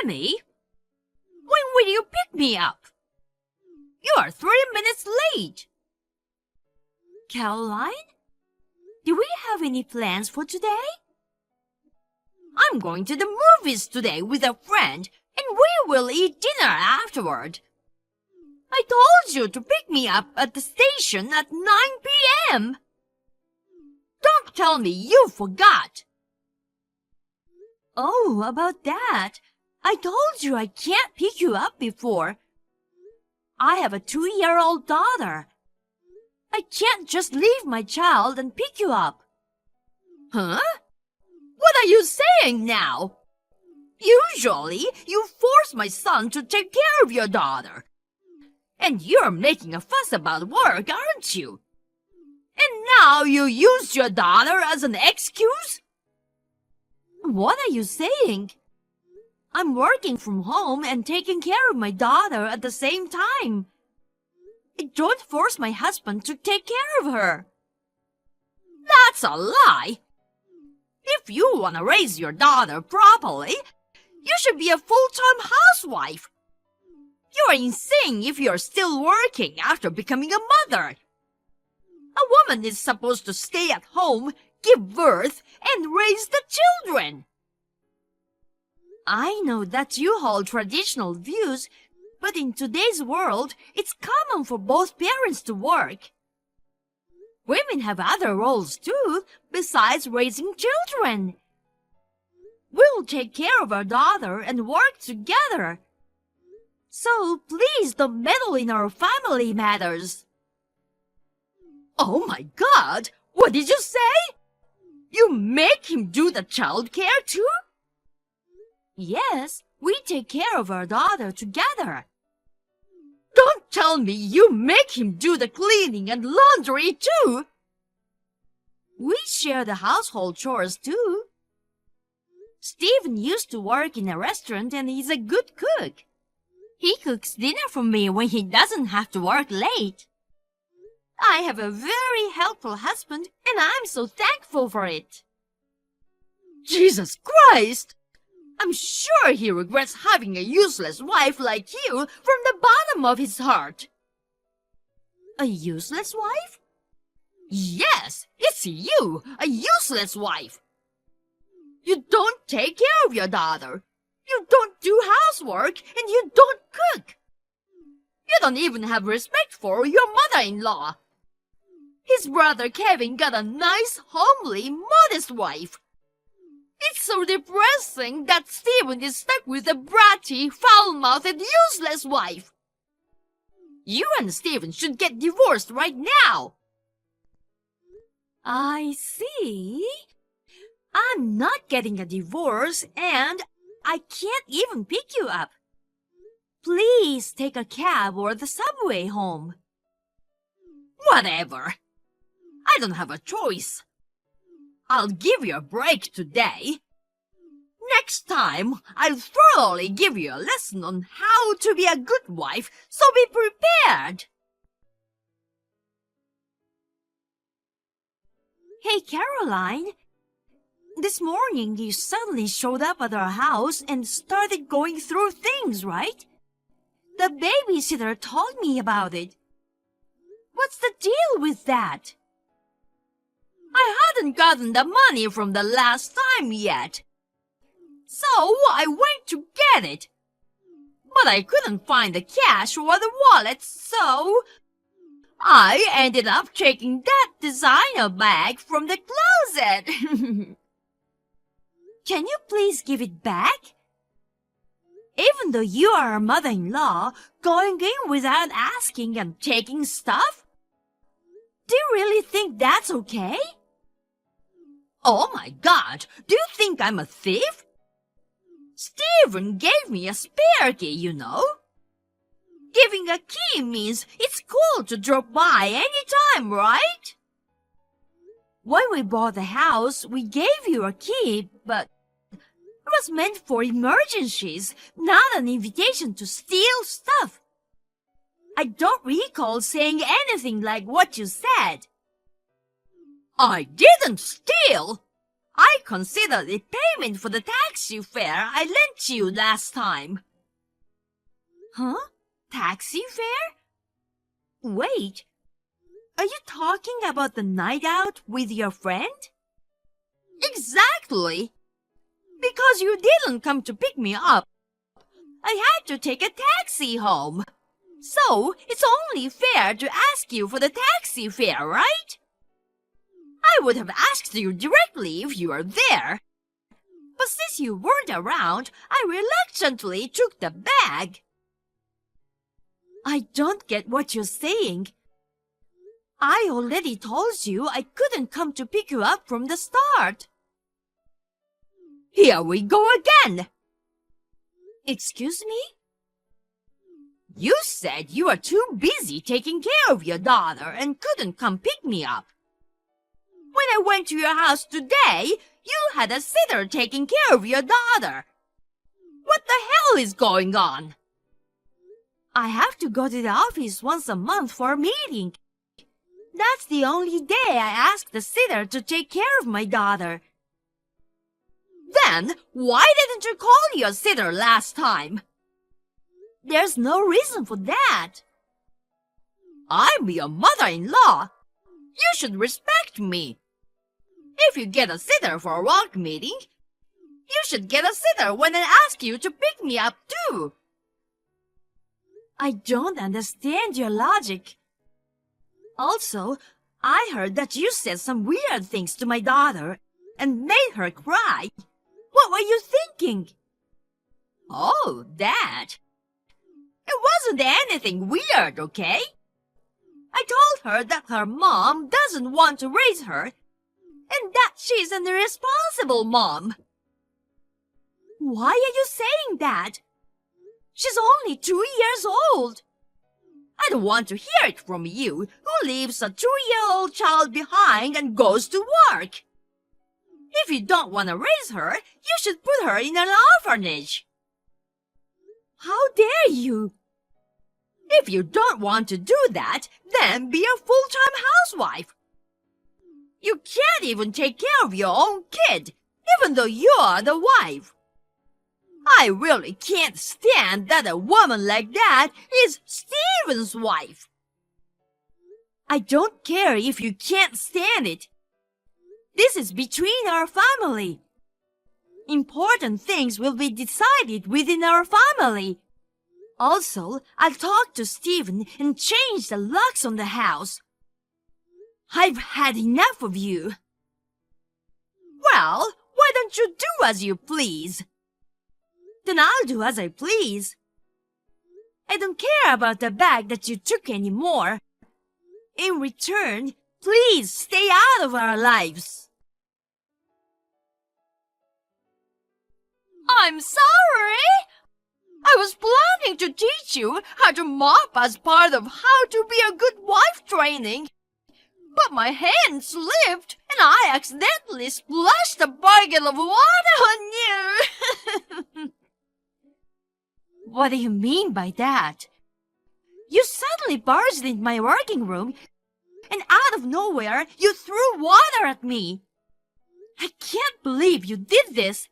Jimmy, when will you pick me up? You are 3 minutes late. Caroline, do we have any plans for today? I'm going to the movies today with a friend, and we will eat dinner afterward. I told you to pick me up at the station at 9 p.m. Don't tell me you forgot. Oh, about that. I told you I can't pick you up before. I have a 2-year-old daughter. I can't just leave my child and pick you up. Huh? What are you saying now? Usually, you force my son to take care of your daughter. And you're making a fuss about work, aren't you? And now you use your daughter as an excuse? What are you saying? I'm working from home and taking care of my daughter at the same time. I don't force my husband to take care of her. That's a lie. If you want to raise your daughter properly, you should be a full-time housewife. You're insane if you're still working after becoming a mother. A woman is supposed to stay at home, give birth, and raise the children. I know that you hold traditional views, but in today's world, it's common for both parents to work. Women have other roles too, besides raising children. We'll take care of our daughter and work together. So please don't meddle in our family matters. Oh my God! What did you say? You make him do the child care too? Yes, we take care of our daughter together. Don't tell me you make him do the cleaning and laundry too. We share the household chores too. Stephen used to work in a restaurant and he's a good cook. He cooks dinner for me when he doesn't have to work late. I have a very helpful husband and I'm so thankful for it. Jesus Christ! I'm sure he regrets having a useless wife like you from the bottom of his heart. A useless wife? Yes, it's you, a useless wife. You don't take care of your daughter. You don't do housework and you don't cook. You don't even have respect for your mother-in-law. His brother Kevin got a nice, homely, modest wife. It's so depressing that Stephen is stuck with a bratty, foul-mouthed, useless wife. You and Stephen should get divorced right now. I see. I'm not getting a divorce and I can't even pick you up. Please take a cab or the subway home. Whatever. I don't have a choice. I'll give you a break today. Next time, I'll thoroughly give you a lesson on how to be a good wife, so be prepared. Hey, Caroline. This morning you suddenly showed up at our house and started going through things, right? The babysitter told me about it. What's the deal with that? I hadn't gotten the money from the last time yet. So I went to get it. But I couldn't find the cash or the wallet, so I ended up taking that designer bag from the closet. Can you please give it back? Even though you are a mother-in-law, going in without asking and taking stuff? Do you really think that's okay? Oh my God, do you think I'm a thief? Stephen gave me a spare key, you know. Giving a key means it's cool to drop by anytime, right? When we bought the house, we gave you a key, but it was meant for emergencies, not an invitation to steal stuff. I don't recall saying anything like what you said. I didn't steal. I considered it payment for the taxi fare I lent you last time. Huh? Taxi fare? Wait, are you talking about the night out with your friend? Exactly. Because you didn't come to pick me up, I had to take a taxi home. So, it's only fair to ask you for the taxi fare, right? I would have asked you directly if you were there. But since you weren't around, I reluctantly took the bag. I don't get what you're saying. I already told you I couldn't come to pick you up from the start. Here we go again. Excuse me? You said you were too busy taking care of your daughter and couldn't come pick me up. When I went to your house today, you had a sitter taking care of your daughter. What the hell is going on? I have to go to the office once a month for a meeting. That's the only day I ask the sitter to take care of my daughter. Then, why didn't you call your sitter last time? There's no reason for that. I'm your mother-in-law. You should respect me. If you get a sitter for a work meeting, you should get a sitter when I ask you to pick me up too. I don't understand your logic. Also, I heard that you said some weird things to my daughter and made her cry. What were you thinking? Oh, that. It wasn't anything weird, okay? I told her that her mom doesn't want to raise her and that she's an irresponsible mom. Why are you saying that? She's only 2 years old. I don't want to hear it from you, who leaves a 2-year-old child behind and goes to work. If you don't want to raise her, you should put her in an orphanage. How dare you? If you don't want to do that, then be a full-time housewife. You can't even take care of your own kid, even though you're the wife. I really can't stand that a woman like that is Stephen's wife. I don't care if you can't stand it. This is between our family. Important things will be decided within our family. Also, I'll talk to Stephen and change the locks on the house. I've had enough of you. Well, why don't you do as you please? Then I'll do as I please. I don't care about the bag that you took anymore. In return, please stay out of our lives. I'm sorry. I was planning to teach you how to mop as part of how to be a good wife training. But my hand slipped and I accidentally splashed a bucket of water on you. What do you mean by that? You suddenly barged into my working room and out of nowhere you threw water at me. I can't believe you did this.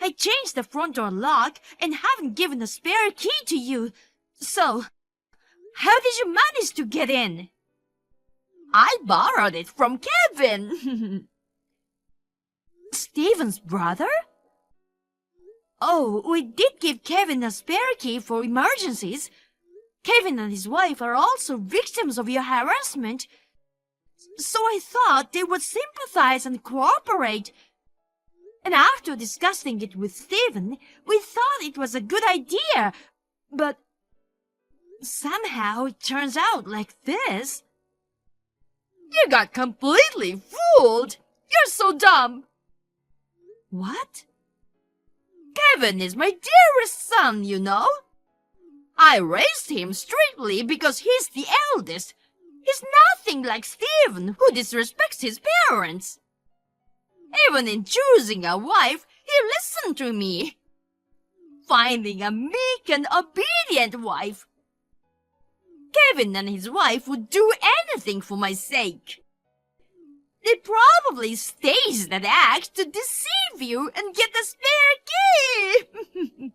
I changed the front door lock and haven't given a spare key to you. So, how did you manage to get in? I borrowed it from Kevin. Stephen's brother? Oh, we did give Kevin a spare key for emergencies. Kevin and his wife are also victims of your harassment. So I thought they would sympathize and cooperate. And after discussing it with Stephen, we thought it was a good idea. But somehow it turns out like this. You got completely fooled. You're so dumb. What? Kevin is my dearest son, you know. I raised him strictly because he's the eldest. He's nothing like Stephen, who disrespects his parents. Even in choosing a wife, he listened to me. Finding a meek and obedient wife. Kevin and his wife would do anything for my sake. They probably staged that act to deceive you and get the spare key.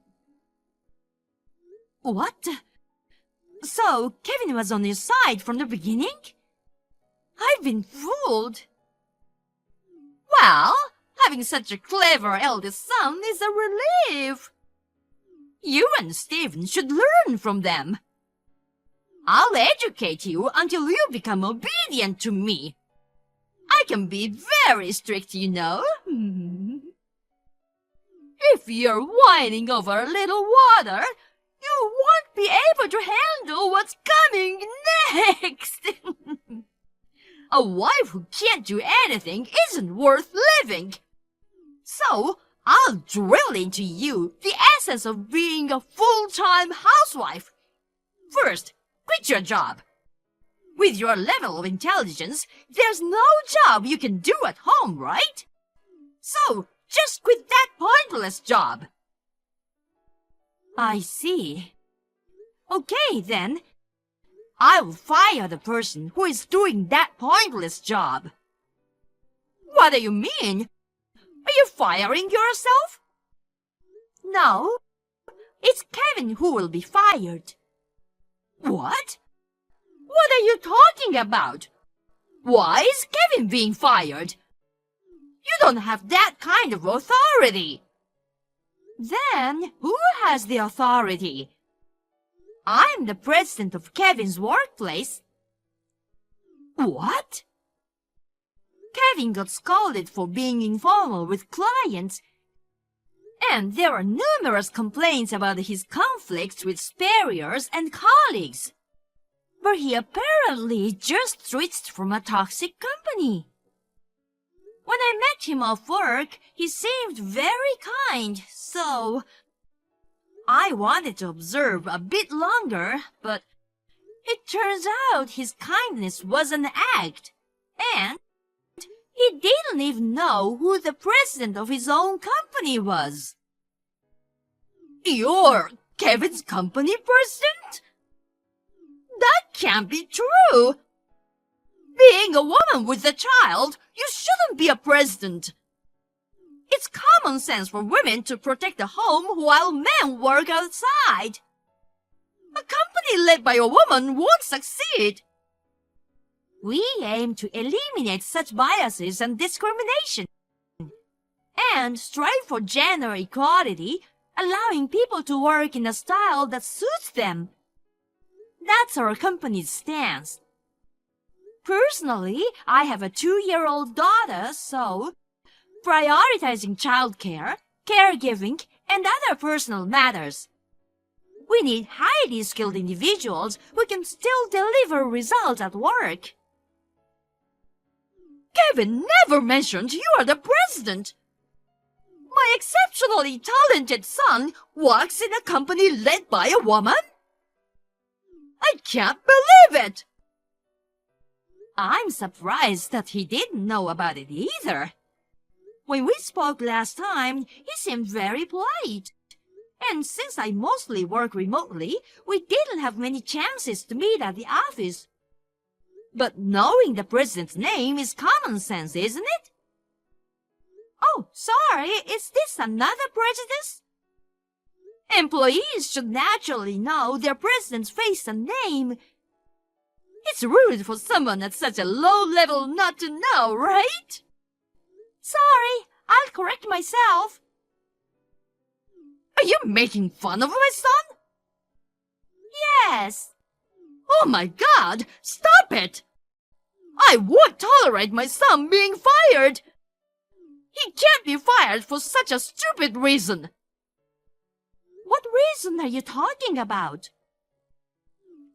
What? So, Kevin was on your side from the beginning? I've been fooled. Well, having such a clever eldest son is a relief. You and Stephen should learn from them. I'll educate you until you become obedient to me. I can be very strict, you know. If you're whining over a little water, you won't be able to handle what's coming next. A wife who can't do anything isn't worth living. So, I'll drill into you the essence of being a full-time housewife. First, quit your job. With your level of intelligence, there's no job you can do at home, right? So, just quit that pointless job. I see. Okay, then. I'll fire the person who is doing that pointless job. What do you mean? Are you firing yourself? No, it's Kevin who will be fired. What? What are you talking about? Why is Kevin being fired? You don't have that kind of authority. Then, who has the authority? I'm the president of Kevin's workplace. What? Kevin got scolded for being informal with clients, and there are numerous complaints about his conflicts with superiors and colleagues. But he apparently just switched from a toxic company. When I met him off work, he seemed very kind, so I wanted to observe a bit longer, but it turns out his kindness was an act, and he didn't even know who the president of his own company was. You're Kevin's company president? That can't be true. Being a woman with a child, you shouldn't be a president. It's common sense for women to protect the home while men work outside. A company led by a woman won't succeed. We aim to eliminate such biases and discrimination and strive for gender equality, allowing people to work in a style that suits them. That's our company's stance. Personally, I have a 2-year-old daughter, so prioritizing childcare, caregiving, and other personal matters. We need highly skilled individuals who can still deliver results at work. Kevin never mentioned you are the president. My exceptionally talented son works in a company led by a woman? I can't believe it! I'm surprised that he didn't know about it either. When we spoke last time, he seemed very polite. And since I mostly work remotely, we didn't have many chances to meet at the office. But knowing the president's name is common sense, isn't it? Oh, sorry, is this another prejudice? Employees should naturally know their president's face and name. It's rude for someone at such a low level not to know, right? Sorry, I'll correct myself. Are you making fun of my son? Yes. Oh my God, stop it! I won't tolerate my son being fired. He can't be fired for such a stupid reason. What reason are you talking about?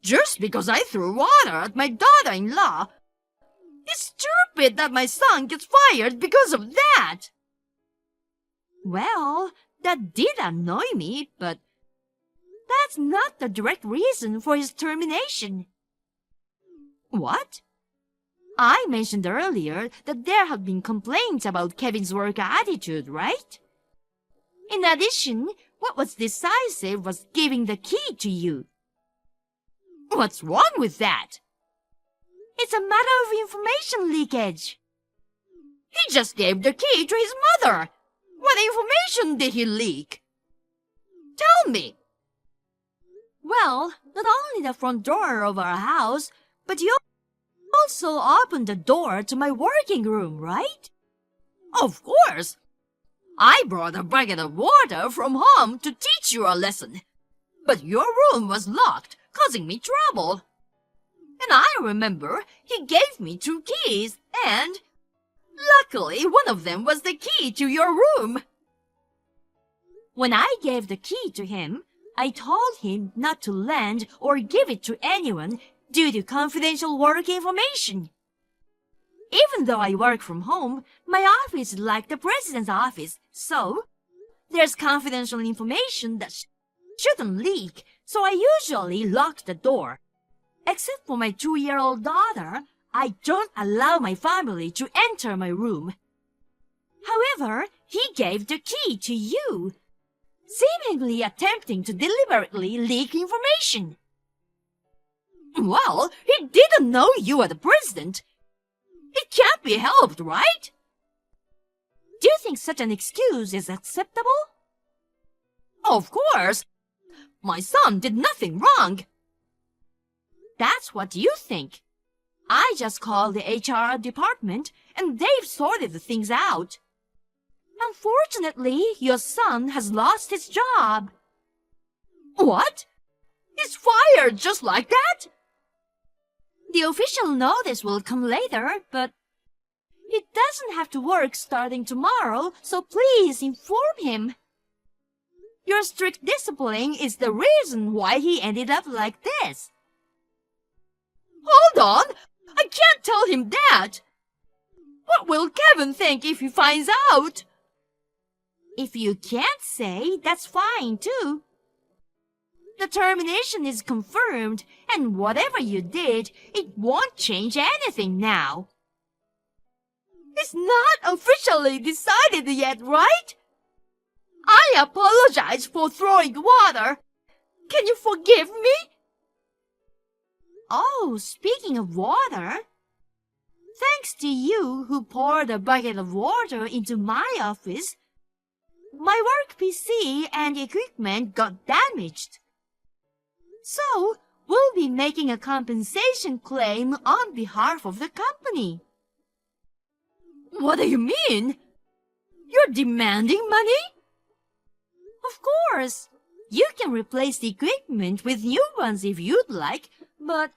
Just because I threw water at my daughter-in-law. It's stupid that my son gets fired because of that. Well, that did annoy me, but that's not the direct reason for his termination. What? I mentioned earlier that there have been complaints about Kevin's work attitude, right? In addition, what was decisive was giving the key to you. What's wrong with that? It's a matter of information leakage. He just gave the key to his mother. What information did he leak? Tell me. Well, not only the front door of our house, but you also opened the door to my working room, right? Of course. I brought a bucket of water from home to teach you a lesson. But your room was locked, causing me trouble. And I remember he gave me 2 keys, and luckily one of them was the key to your room. When I gave the key to him, I told him not to lend or give it to anyone due to confidential work information. Even though I work from home, my office is like the president's office, so there's confidential information that shouldn't leak, so I usually lock the door. Except for my 2-year-old daughter, I don't allow my family to enter my room. However, he gave the key to you, seemingly attempting to deliberately leak information. Well, he didn't know you were the president. It can't be helped, right? Do you think such an excuse is acceptable? Of course. My son did nothing wrong. That's what you think. I just called the HR department and they've sorted the things out. Unfortunately, your son has lost his job. What? He's fired just like that? The official notice will come later, but he doesn't have to work starting tomorrow, so please inform him. Your strict discipline is the reason why he ended up like this. Hold on! I can't tell him that! What will Kevin think if he finds out? If you can't say, that's fine too. The termination is confirmed, and whatever you did, it won't change anything now. It's not officially decided yet, right? I apologize for throwing water. Can you forgive me? Oh, speaking of water, thanks to you who poured a bucket of water into my office, my work PC and equipment got damaged. So, we'll be making a compensation claim on behalf of the company. What do you mean? You're demanding money? Of course. You can replace the equipment with new ones if you'd like, but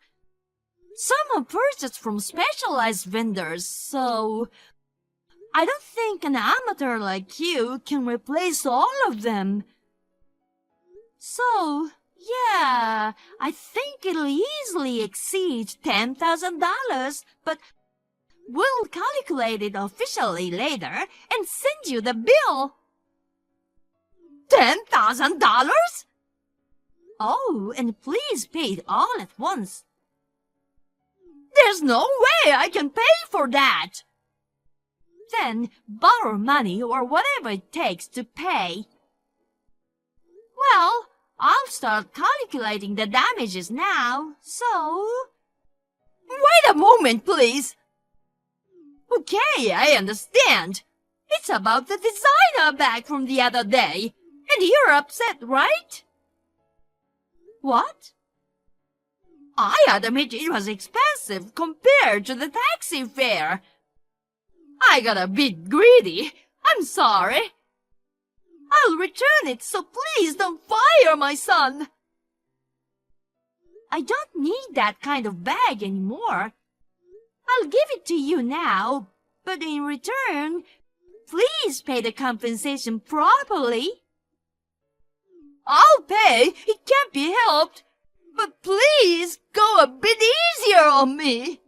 some are purchased from specialized vendors, so I don't think an amateur like you can replace all of them. So, yeah, I think it'll easily exceed $10,000, but we'll calculate it officially later and send you the bill. $10,000? Oh, and please pay it all at once. There's no way I can pay for that. Then borrow money or whatever it takes to pay. Well, I'll start calculating the damages now, so... Wait a moment, please. Okay, I understand. It's about the designer bag from the other day, and you're upset, right? What? I admit it was expensive compared to the taxi fare. I got a bit greedy. I'm sorry. I'll return it, so please don't fire my son. I don't need that kind of bag anymore. I'll give it to you now, but in return, please pay the compensation properly. I'll pay. It can't be helped. But please go a bit easier on me.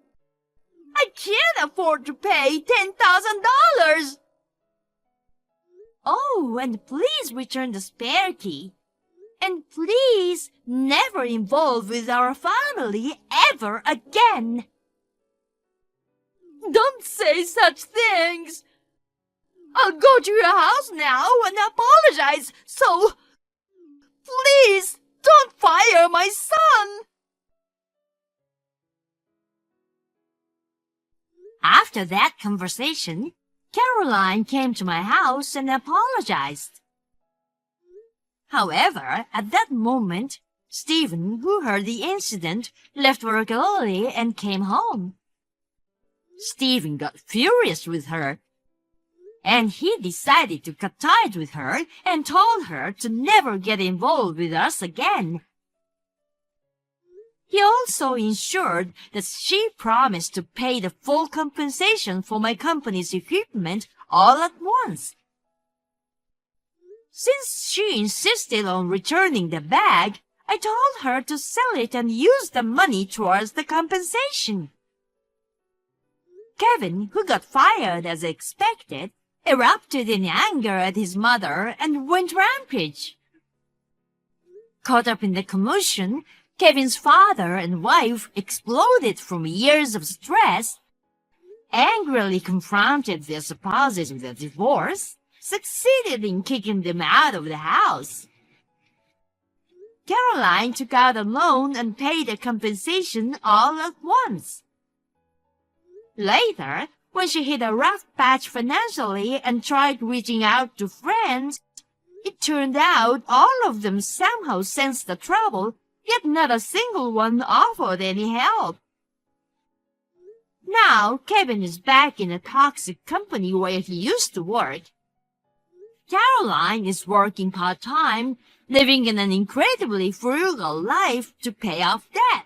I can't afford to pay $10,000. Oh, and please return the spare key. And please never involve with our family ever again. Don't say such things. I'll go to your house now and apologize, so please don't fire my son. After that conversation, Caroline came to my house and apologized. However, at that moment, Stephen, who heard the incident, left work early and came home. Stephen got furious with her, and he decided to cut ties with her and told her to never get involved with us again. He also ensured that she promised to pay the full compensation for my company's equipment all at once. Since she insisted on returning the bag, I told her to sell it and use the money towards the compensation. Kevin, who got fired as expected, erupted in anger at his mother and went rampage. Caught up in the commotion, Kevin's father and wife exploded from years of stress, angrily confronted their spouses with a divorce, succeeded in kicking them out of the house. Caroline took out a loan and paid the compensation all at once. Later, when she hit a rough patch financially and tried reaching out to friends, it turned out all of them somehow sensed the trouble, yet not a single one offered any help. Now, Kevin is back in a toxic company where he used to work. Caroline is working part-time, living in an incredibly frugal life to pay off debt.